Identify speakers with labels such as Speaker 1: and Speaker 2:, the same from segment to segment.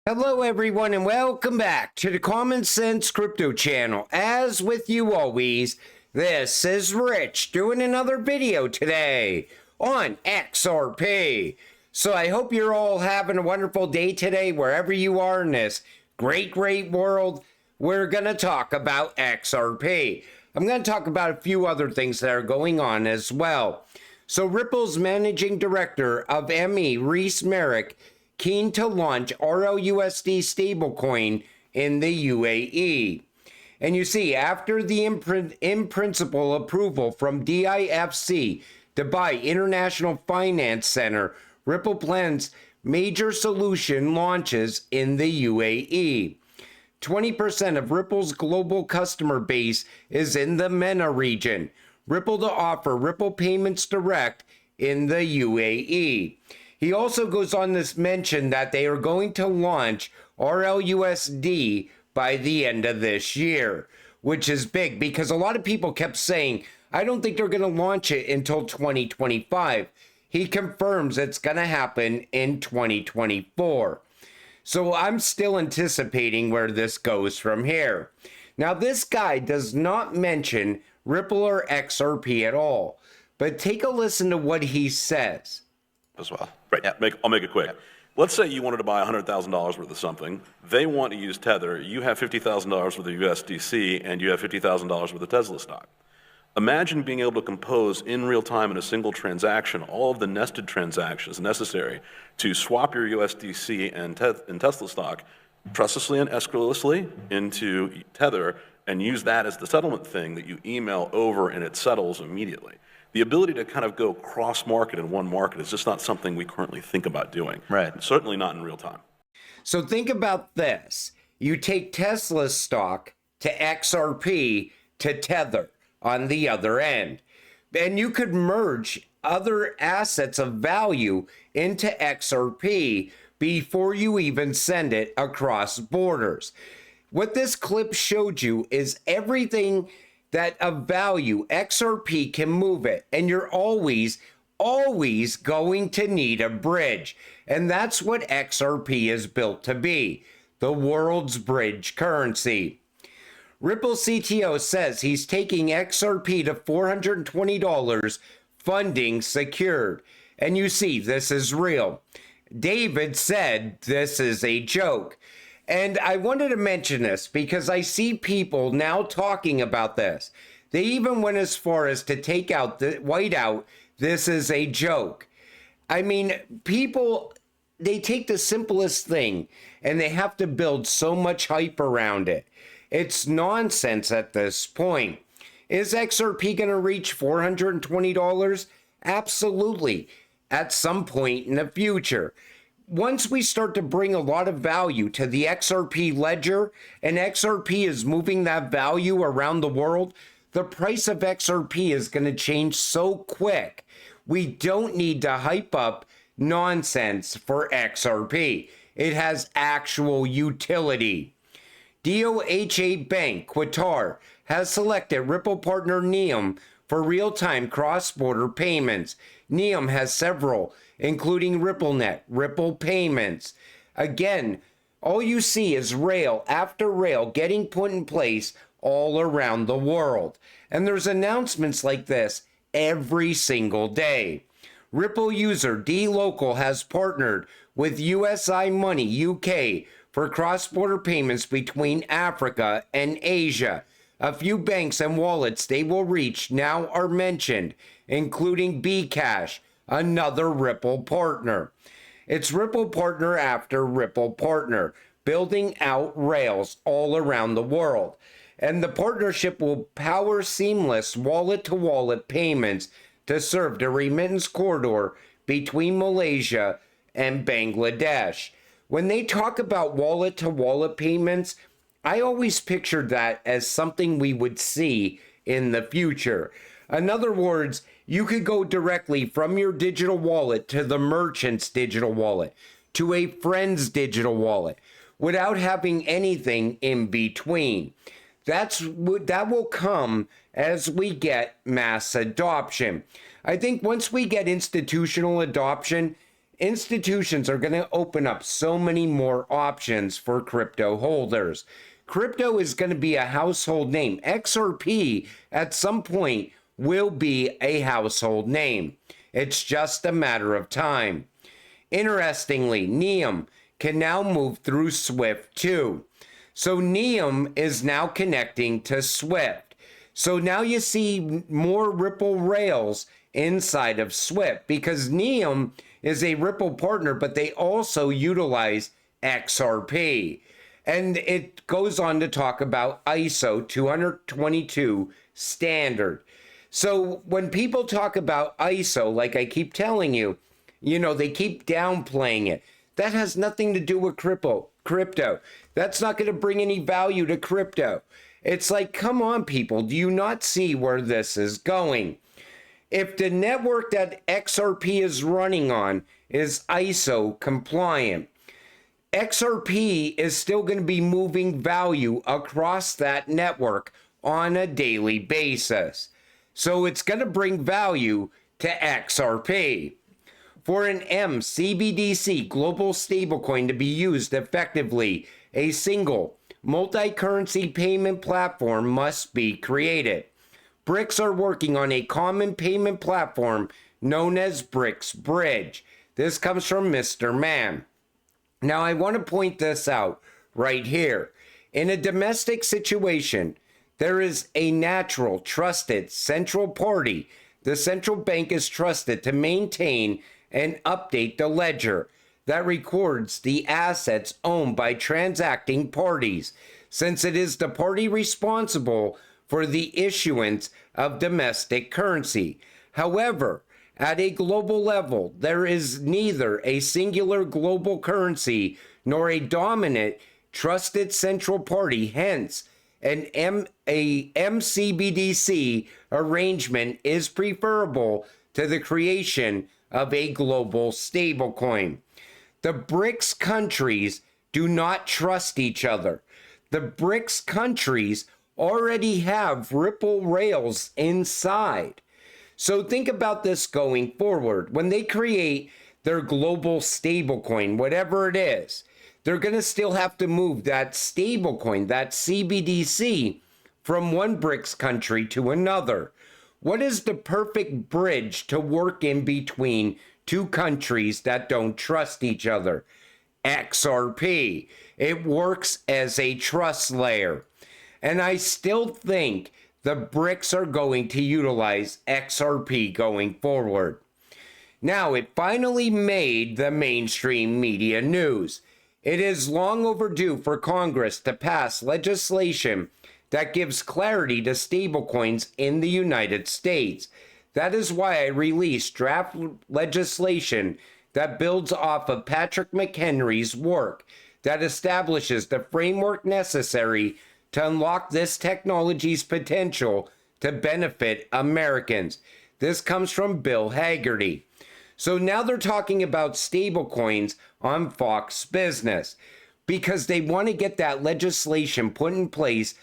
Speaker 1: Hello everyone and welcome back to the Common Sense Crypto channel. As with you always, this is Rich doing another video today on XRP. So I hope you're all having a wonderful day today wherever you are in this great world. We're going to talk about XRP. I'm going to talk about a few other things that are going on as well. So Ripple's managing director of ME, Reese Merrick, keen to launch RLUSD stablecoin in the UAE. And you see, after the in principle approval from DIFC, Dubai International Finance Center, Ripple plans major solution launches in the UAE. 20% of Ripple's global customer base is in the MENA region. Ripple to offer Ripple Payments Direct in the UAE. He also goes on to mention that they are going to launch RLUSD by the end of this year, which is big because a lot of people kept saying, I don't think they're going to launch it until 2025. He confirms it's going to happen in 2024. So I'm still anticipating where this goes from here. Now, this guy does not mention Ripple or XRP at all, but take a listen to what he says.
Speaker 2: As well. Right. Yeah. I'll make it quick. Let's say you wanted to buy $100,000 worth of something. They want to use Tether. You have $50,000 worth of USDC, and you have $50,000 worth of Tesla stock. Imagine being able to compose in real time in a single transaction all of the nested transactions necessary to swap your USDC and Tesla stock trustlessly and escrowlessly into Tether and use that as the settlement thing that you email over and it settles immediately. The ability to kind of go cross-market in one market is just not something we currently think about doing.
Speaker 3: Right.
Speaker 2: Certainly not in real time.
Speaker 1: So think about this. You take Tesla's stock to XRP to Tether on the other end. And you could merge other assets of value into XRP before you even send it across borders. What this clip showed you is everything that of value, XRP can move it, and you're always going to need a bridge. And that's what XRP is built to be, the world's bridge currency. Ripple CTO says he's taking XRP to $420, funding secured. And you see, this is real. David said this is a joke. And I wanted to mention this because I see people now talking about this. They even went as far as to white out, this is a joke. I mean, people, they take the simplest thing and they have to build so much hype around it. It's nonsense at this point. Is XRP going to reach $420? Absolutely, at some point in the future. Once we start to bring a lot of value to the XRP ledger and XRP is moving that value around the world, the price of XRP is going to change so quick. We don't need to hype up nonsense for XRP. It has actual utility. DOHA Bank, Qatar, has selected Ripple partner Neum for real-time cross-border payments. Neum has several, including RippleNet, Ripple Payments. Again, all you see is rail after rail getting put in place all around the world. And there's announcements like this every single day. Ripple user dLocal has partnered with USI Money UK for cross-border payments between Africa and Asia. A few banks and wallets they will reach now are mentioned, including Bcash, another Ripple partner. It's Ripple partner after Ripple partner, building out rails all around the world. And the partnership will power seamless wallet-to-wallet payments to serve the remittance corridor between Malaysia and Bangladesh. When they talk about wallet-to-wallet payments, I always pictured that as something we would see in the future. In other words, you could go directly from your digital wallet to the merchant's digital wallet, to a friend's digital wallet, without having anything in between. That will come as we get mass adoption. I think once we get institutional adoption, institutions are going to open up so many more options for crypto holders. Crypto is going to be a household name. XRP at some point will be a household name. It's just a matter of time. Interestingly, Neum can now move through Swift too. So Neum is now connecting to Swift. So now you see more Ripple rails inside of Swift because Neum is a Ripple partner, but they also utilize XRP. And it goes on to talk about ISO 222 standard. So when people talk about ISO, like I keep telling you, they keep downplaying it. That has nothing to do with crypto. That's not going to bring any value to crypto. It's like, come on, people. Do you not see where this is going? If the network that XRP is running on is ISO compliant, XRP is still going to be moving value across that network on a daily basis. So it's going to bring value to XRP. For an MCBDC global stablecoin to be used effectively, a single multi-currency payment platform must be created. BRICS are working on a common payment platform known as BRICS Bridge. This comes from Mr. Man. Now, I want to point this out right here. In a domestic situation, there is a natural, trusted central party. The central bank is trusted to maintain and update the ledger that records the assets owned by transacting parties, since it is the party responsible for the issuance of domestic currency. However, at a global level, there is neither a singular global currency nor a dominant trusted central party. Hence, a MCBDC arrangement is preferable to the creation of a global stablecoin. The BRICS countries do not trust each other. The BRICS countries already have Ripple rails inside. So think about this going forward. When they create their global stablecoin, whatever it is, they're going to still have to move that stablecoin, that CBDC, from one BRICS country to another. What is the perfect bridge to work in between two countries that don't trust each other? XRP. It works as a trust layer. And I still think the BRICS are going to utilize XRP going forward. Now, it finally made the mainstream media news. It is long overdue for Congress to pass legislation that gives clarity to stablecoins in the United States. That is why I released draft legislation that builds off of Patrick McHenry's work that establishes the framework necessary to unlock this technology's potential to benefit Americans. This comes from Bill Haggerty. So now they're talking about stablecoins on Fox Business because they want to get that legislation put in place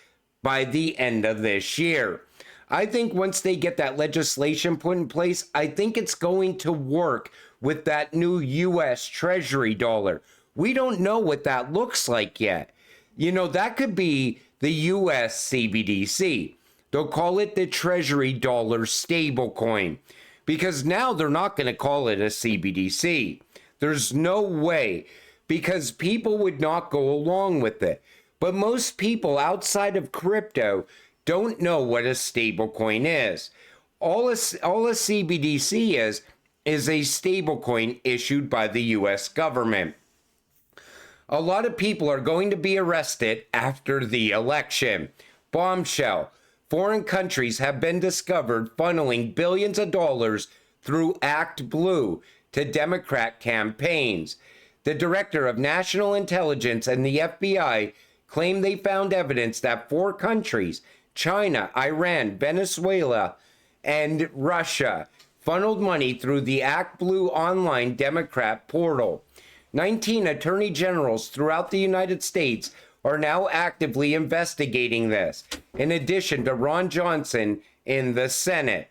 Speaker 1: by the end of this year. I think once they get that legislation put in place, I think it's going to work with that new U.S. Treasury dollar. We don't know what that looks like yet. That could be the U.S. CBDC. They'll call it the Treasury dollar stablecoin because now they're not going to call it a CBDC. There's no way because people would not go along with it. But most people outside of crypto don't know what a stablecoin is. All a CBDC is a stablecoin issued by the U.S. government. A lot of people are going to be arrested after the election. Bombshell. Foreign countries have been discovered funneling billions of dollars through Act Blue to Democrat campaigns. The director of national intelligence and the FBI claimed they found evidence that 4 countries, China, Iran, Venezuela, and Russia, funneled money through the Act Blue online Democrat portal. 19 attorney generals throughout the United States are now actively investigating this, in addition to Ron Johnson in the Senate.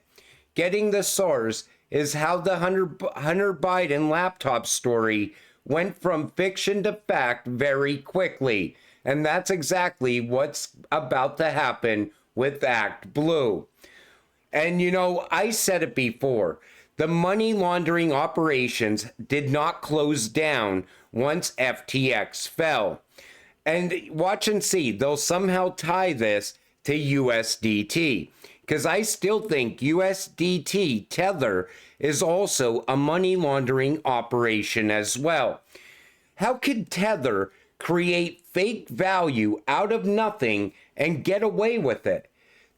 Speaker 1: Getting the source is how the Hunter Biden laptop story went from fiction to fact very quickly. And that's exactly what's about to happen with Act Blue. And you know, I said it before, the money laundering operations did not close down once FTX fell. And watch and see, they'll somehow tie this to USDT. Because I still think USDT Tether is also a money laundering operation as well. How could Tether create fake value out of nothing and get away with it?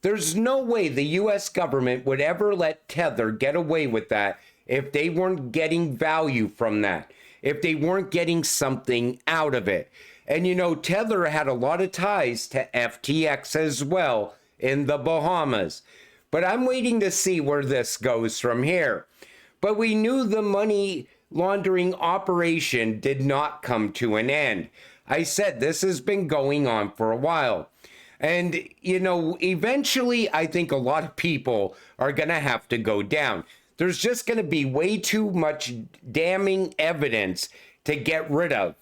Speaker 1: There's no way the US government would ever let Tether get away with that if they weren't getting value from that, if they weren't getting something out of it. And you know, Tether had a lot of ties to FTX as well in the Bahamas. But I'm waiting to see where this goes from here. But we knew the money laundering operation did not come to an end. I said this has been going on for a while. And, you know, eventually I think a lot of people are going to have to go down. There's just going to be way too much damning evidence to get rid of.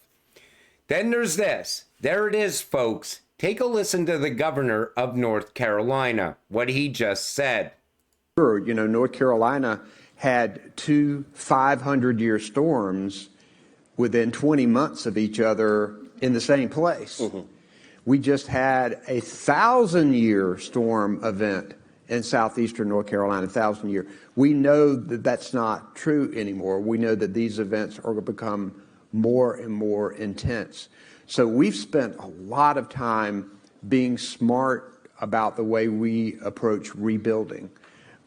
Speaker 1: Then there's this. There it is, folks. Take a listen to the governor of North Carolina, what he just said.
Speaker 3: Sure, you know, North Carolina had two 500-year storms within 20 months of each other in the same place. Mm-hmm. We just had a 1,000-year storm event in southeastern North Carolina, 1,000-year. We know that that's not true anymore. We know that these events are going to become more and more intense. So we've spent a lot of time being smart about the way we approach rebuilding.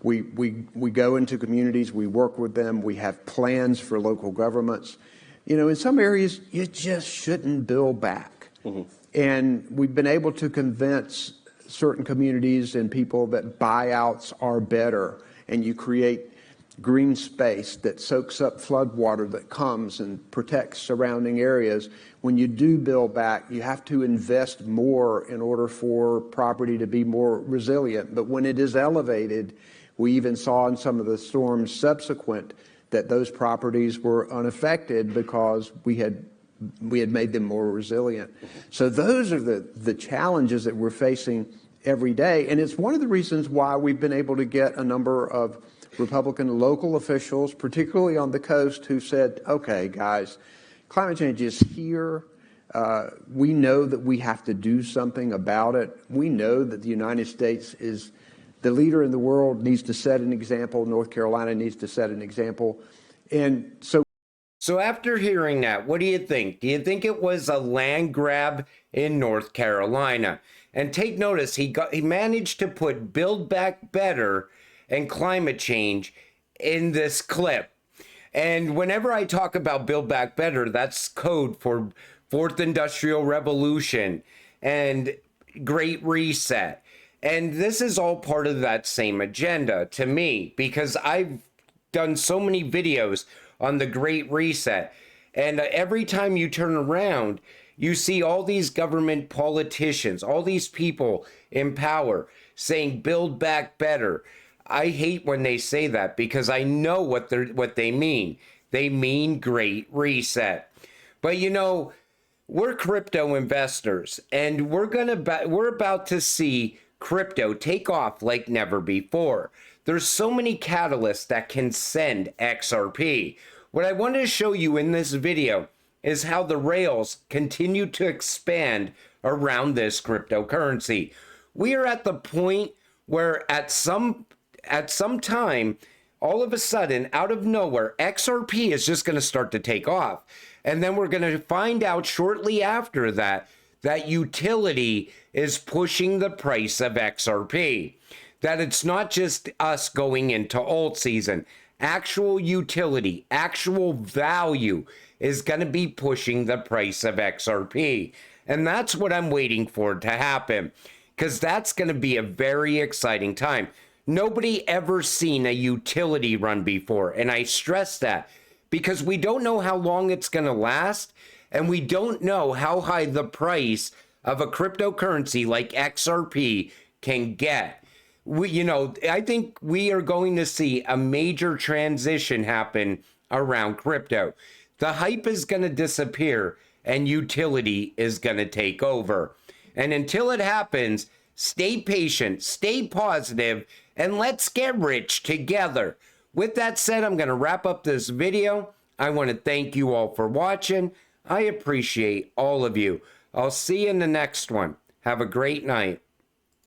Speaker 3: We go into communities, we work with them, we have plans for local governments. You know, in some areas, you just shouldn't build back. Mm-hmm. And we've been able to convince certain communities and people that buyouts are better, and you create green space that soaks up flood water that comes and protects surrounding areas. When you do build back, you have to invest more in order for property to be more resilient. But when it is elevated, we even saw in some of the storms subsequent that those properties were unaffected because we had made them more resilient. So those are the challenges that we're facing every day. And it's one of the reasons why we've been able to get a number of Republican local officials, particularly on the coast, who said, okay, guys, climate change is here. We know that we have to do something about it. We know that the United States is the leader in the world, needs to set an example. North Carolina needs to set an example. And
Speaker 1: so after hearing that, what do you think? Do you think it was a land grab in North Carolina? And take notice, he managed to put Build Back Better and climate change in this clip. And whenever I talk about Build Back Better, that's code for Fourth Industrial Revolution and Great Reset. And this is all part of that same agenda to me, because I've done so many videos on the Great Reset. And every time you turn around, you see all these government politicians, all these people in power saying, build back better. I hate when they say that because I know what they mean. They mean Great Reset. But you know, we're crypto investors, and we're about to see crypto take off like never before. There's so many catalysts that can send XRP. What I wanted to show you in this video is how the rails continue to expand around this cryptocurrency. We are at the point where at some time, all of a sudden, out of nowhere, XRP is just going to start to take off. And then we're going to find out shortly after that utility is pushing the price of XRP. That it's not just us going into alt season. Actual utility, actual value is going to be pushing the price of XRP. And that's what I'm waiting for to happen, because that's going to be a very exciting time. Nobody ever seen a utility run before. And I stress that because we don't know how long it's going to last. And we don't know how high the price of a cryptocurrency like XRP can get. I think we are going to see a major transition happen around crypto. The hype is going to disappear and utility is going to take over. And until it happens, stay patient, stay positive, and let's get rich together. With that said, I'm going to wrap up this video. I want to thank you all for watching. I appreciate all of you. I'll see you in the next one. Have a great night.